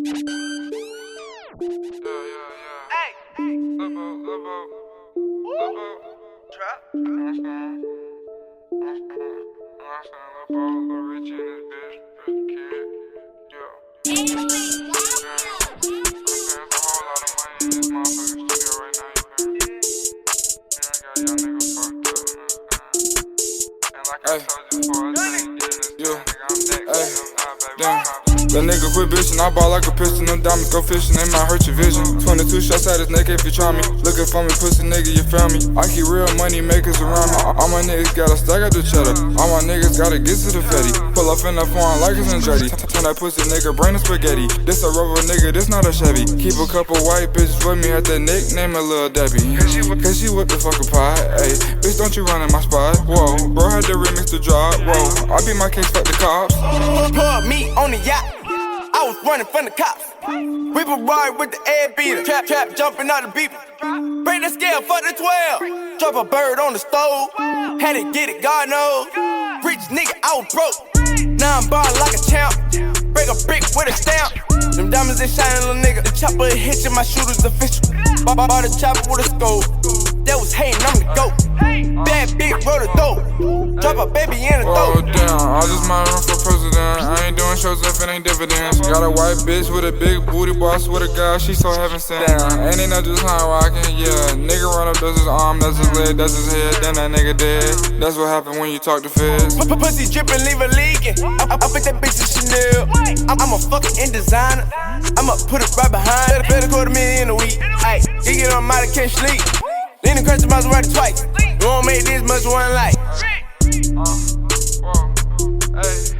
Hey, trap. Hey, yeah, hey, damn. That nigga quit bitchin', I ball like a piston. Them diamonds go fishing, they might hurt your vision. 22 shots at his neck if you try me. Looking for me, pussy nigga, you found me. I keep real money makers around me. All my niggas gotta stack up the cheddar. All my niggas gotta get to the fetty. Pull up in that foreign like it's in Jetty. Turn that pussy nigga brain to spaghetti. This a Rover nigga, this not a Chevy. Keep a couple white bitches with me, had that nickname a Lil Debbie. Cause she whip the fucking pie, ayy. Bitch, don't you run in my spot, whoa. Bro had to remix the drop, whoa. I beat my case, fuck the cops. Put me on the yacht, I was running from the cops. We were ride with the air beater, trap jumping out the beeper. Break the scale, fuck the 12. Drop a bird on the stove, had to get it, God knows. Rich nigga, I was broke. Now I'm ballin' like a champ. Break a brick with a stamp. Them diamonds they shining, little nigga. The chopper hitchin', my shooter's official. Bought the chopper with a scope. That was hatin', I'm the GOAT. Bad bitch, roll the dope. Drop a baby in the Oh throat. damn, I just might run for president. I ain't doing shows if it ain't dividends. Got a white bitch with a big booty, boss with a guy, she so heaven sent. Damn, ain't not just high rockin', yeah. Nigga run up, that's his arm, that's his leg, that's his head, then that nigga dead. That's what happen when you talk to feds. Pussy drippin', leave her leaking. I put that bitch in Chanel. I'm a fucking in designer. I'ma put it right behind. Better $250,000 a week. Ayy, he get on my can't sleep. Lean across the mouse, ride it twice. You won't make this much one light. Hey.